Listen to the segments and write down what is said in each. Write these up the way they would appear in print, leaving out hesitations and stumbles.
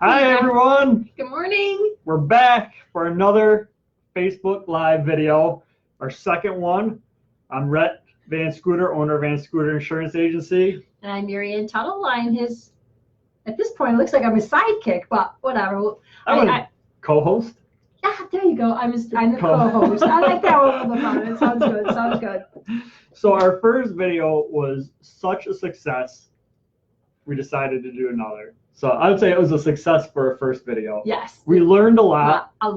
Hi everyone, Good morning. we're back for another Facebook Live video, our second one. I'm Rhett Van Scooter, owner of Van Scooter Insurance Agency. And I'm Marianne Tuttle. I'm his, at this point, it looks like I'm his sidekick, but whatever. I'm a co-host. Yeah, there you go. I'm the co-host. I like that one a little bit. It sounds good. Sounds good. So our first video was such a success, we decided to do another. So I would say it was a success for our first video. Yes. We learned a lot. A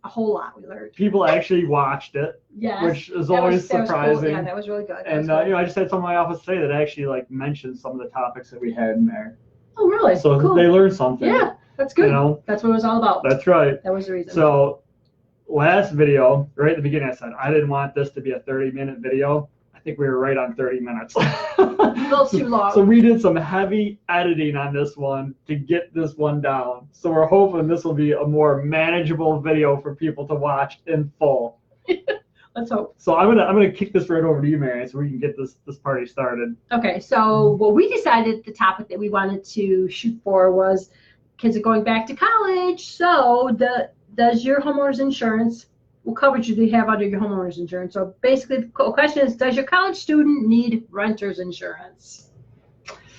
whole lot we learned. People actually watched it, yes. Which is always surprising. That was cool. Yeah, that was really good. And I just had someone in my office today that actually mentioned some of the topics that we had in there. Oh, really? So cool. They learned something. Yeah, that's good. That's what it was all about. That's right. That was the reason. So last video, right at the beginning, I said I didn't want this to be a 30-minute video. I think we were right on 30 minutes. A little too long. So we did some heavy editing on this one to get this one down. So we're hoping this will be a more manageable video for people to watch in full. Let's hope. So I'm gonna kick this right over to you, Marianne, so we can get this party started. Okay, so what we decided the topic that we wanted to shoot for was kids are going back to college. So does your homeowner's insurance, what coverage do you have under your homeowner's insurance? So basically the question is, does your college student need renter's insurance?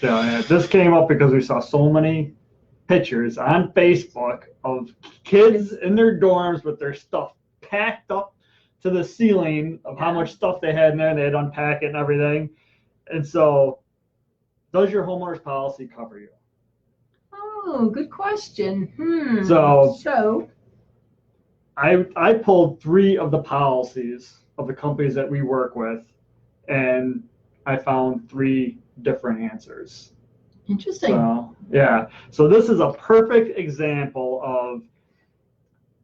So this came up because we saw so many pictures on Facebook of kids in their dorms with their stuff packed up to the ceiling of how much stuff they had in there, and they had to unpack it and everything. And so, does your homeowner's policy cover you? Oh, good question. So I pulled 3 of the policies of the companies that we work with, and I found 3 different answers. Interesting. So, yeah. So this is a perfect example of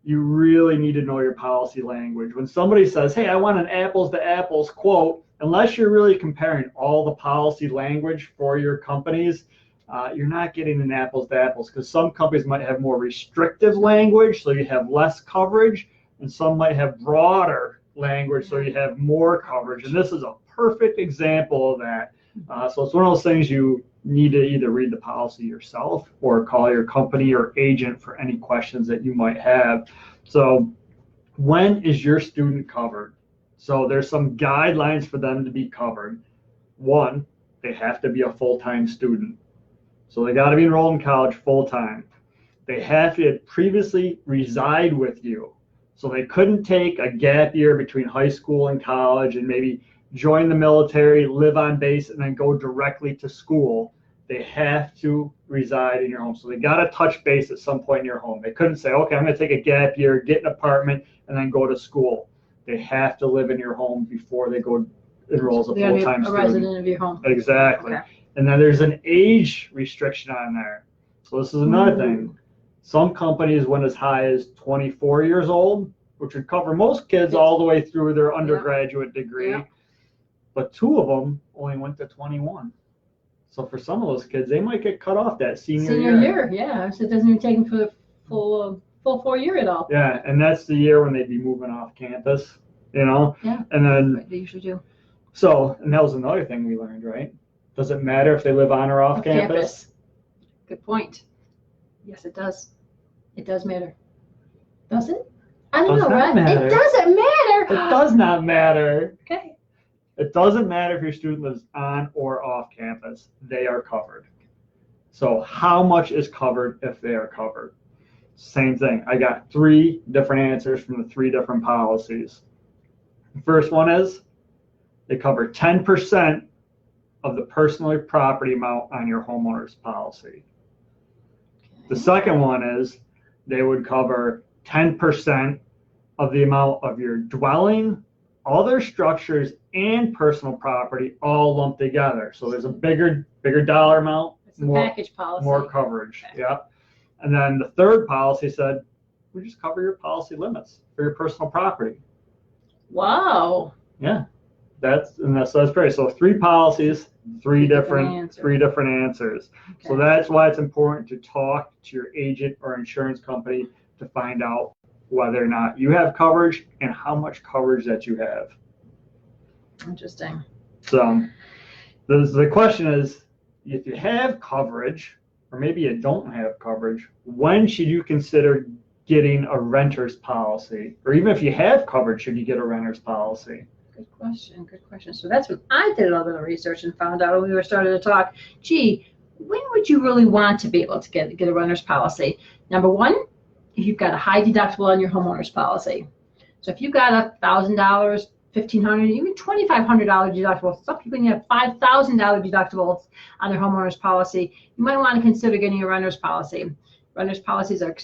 you really need to know your policy language. When somebody says, hey, I want an apples to apples quote, unless you're really comparing all the policy language for your companies, you're not getting an apples to apples, because some companies might have more restrictive language, so you have less coverage, and some might have broader language, so you have more coverage. And this is a perfect example of that. So it's one of those things you need to either read the policy yourself or call your company or agent for any questions that you might have. So when is your student covered? So there's some guidelines for them to be covered. 1, they have to be a full-time student. So they got to be enrolled in college full-time. They have to previously reside with you. So they couldn't take a gap year between high school and college and maybe join the military, live on base, and then go directly to school. They have to reside in your home. So they got to touch base at some point in your home. They couldn't say, okay, I'm going to take a gap year, get an apartment, and then go to school. They have to live in your home before they go enroll as a full-time student. A resident of your home. Exactly. Okay. And then there's an age restriction on there. So this is another thing. Some companies went as high as 24 years old, which would cover most kids all the way through their undergraduate degree. Yeah. But 2 of them only went to 21. So for some of those kids, they might get cut off that senior year. Yeah. So it doesn't even take them for the full 4 year at all. Yeah, and that's the year when they'd be moving off campus, Yeah. And then they usually do. So, and that was another thing we learned, right? Does it matter if they live on or off campus? Good point. Yes, it does. It does matter. Does it? I don't know, right? It doesn't matter. It does not matter. Okay. It doesn't matter if your student lives on or off campus. They are covered. So how much is covered if they are covered? Same thing. I got 3 different answers from the 3 different policies. The first one is they cover 10% of the personal property amount on your homeowner's policy. The second one is they would cover 10% of the amount of your dwelling, other structures, and personal property all lumped together. So there's a bigger dollar amount, it's a package policy. More coverage. Okay. Yep. And then the third policy said, we just cover your policy limits for your personal property. Wow. Yeah. That's great. So 3 policies, 3 different answers. Okay. So that's why it's important to talk to your agent or insurance company to find out whether or not you have coverage and how much coverage that you have. Interesting. So the question is, if you have coverage, or maybe you don't have coverage, when should you consider getting a renter's policy? Or even if you have coverage, should you get a renter's policy? Good question. Good question. So that's when I did a little bit of research and found out when we were starting to talk, gee, when would you really want to be able to get a renter's policy? Number one, if you've got a high deductible on your homeowner's policy. So if you've got $1,000, $1,500, even $2,500 deductible, some people have $5,000 deductibles on their homeowner's policy, you might want to consider getting a renter's policy. Renter's policies are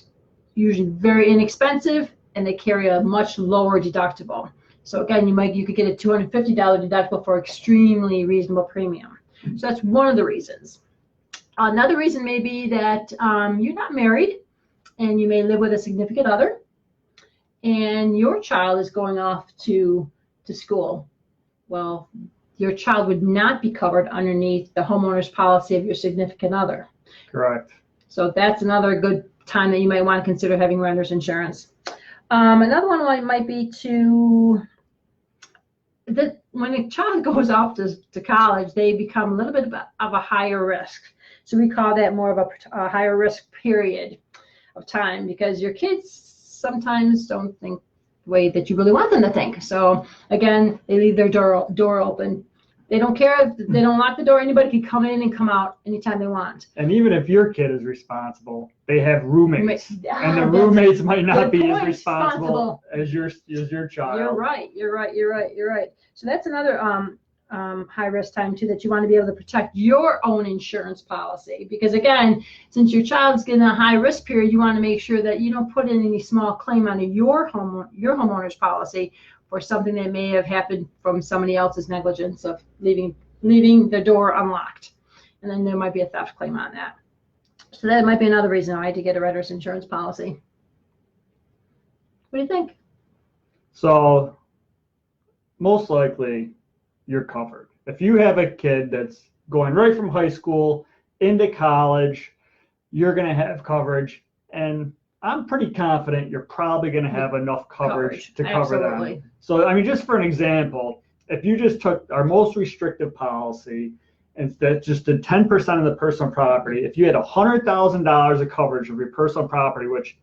usually very inexpensive and they carry a much lower deductible. So again, you could get a $250 deductible for extremely reasonable premium. So that's one of the reasons. Another reason may be that you're not married and you may live with a significant other and your child is going off to school. Well, your child would not be covered underneath the homeowner's policy of your significant other. Correct. So that's another good time that you might want to consider having renter's insurance. Another one might be that when a child goes off to college, they become a little bit of a higher risk. So we call that more of a higher risk period of time because your kids sometimes don't think the way that you really want them to think. So again, they leave their door open. They don't care if they don't lock the door. Anybody can come in and come out anytime they want. And even if your kid is responsible, they have roommates, and the roommates might not be as responsible as your child. You're right. So that's another high risk time too, that you want to be able to protect your own insurance policy. Because again, since your child's getting a high risk period, you want to make sure that you don't put in any small claim on your homeowner's policy for something that may have happened from somebody else's negligence of leaving the door unlocked. And then there might be a theft claim on that. So that might be another reason why I had to get a renter's insurance policy. What do you think? So most likely you're covered. If you have a kid that's going right from high school into college, you're going to have coverage. And I'm pretty confident you're probably going to have enough coverage to cover them. So, I mean, just for an example, if you just took our most restrictive policy and that just did 10% of the personal property, if you had $100,000 of coverage of your personal property, which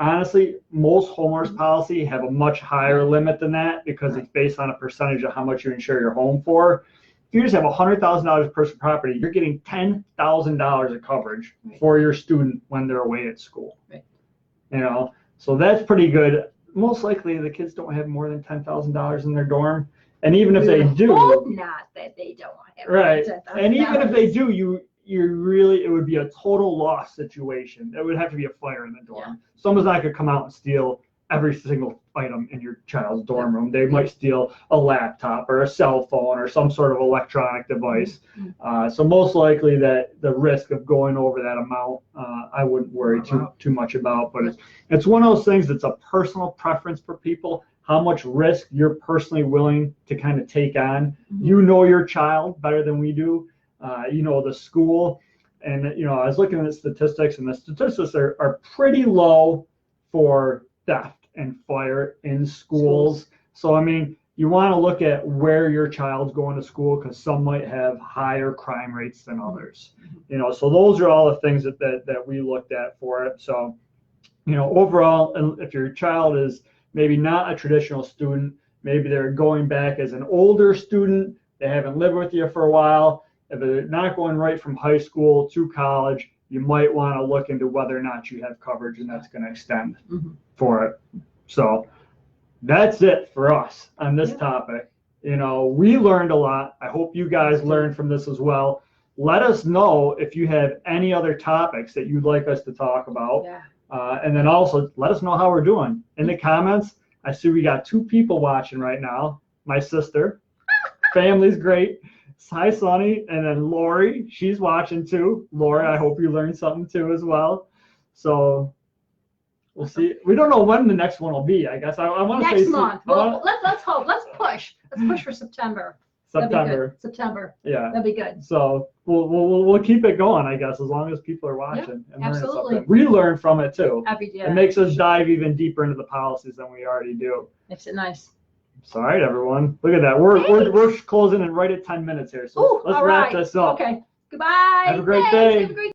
honestly, most homeowners policy have a much higher limit than that because it's based on a percentage of how much you insure your home for. If you just have $100,000 of personal property, you're getting $10,000 of coverage for your student when they're away at school. You know, so that's pretty good. Most likely the kids don't have more than $10,000 in their dorm. And even if they do, hope not that they don't have right. And even if they do, you really, it would be a total loss situation. It would have to be a fire in the dorm. Yeah. Someone's not going to come out and steal every single item in your child's dorm room. They might steal a laptop or a cell phone or some sort of electronic device. So most likely that the risk of going over that amount, I wouldn't worry too much about. But it's one of those things that's a personal preference for people, how much risk you're personally willing to kind of take on. You know your child better than we do. You know the school. And, you know, I was looking at the statistics, and the statistics are pretty low for theft and fire in schools. So, I mean, you want to look at where your child's going to school because some might have higher crime rates than others. You know, so those are all the things that we looked at for it. So, you know, overall, if your child is maybe not a traditional student, maybe they're going back as an older student, they haven't lived with you for a while, if they're not going right from high school to college, you might want to look into whether or not you have coverage, and that's going to extend for it. So that's it for us on this topic. You know, we learned a lot. I hope you guys learned from this as well. Let us know if you have any other topics that you'd like us to talk about. And then also let us know how we're doing in the comments. I see we got 2 people watching right now. My sister, family's great. Hi, Sonny, and then Lori, she's watching too. Lori, I hope you learned something too as well. So we'll see. We don't know when the next one will be. I guess I want to say next month. Well, let's hope. Let's push. Let's push for September. September. Yeah. That'd be good. So we'll keep it going, I guess, as long as people are watching and learning something. We learn from it too. Every day. It makes us dive even deeper into the policies than we already do. Makes it nice. All right, everyone. Look at that. We're closing in right at 10 minutes here. So let's wrap this up. Okay. Goodbye. Have a great day.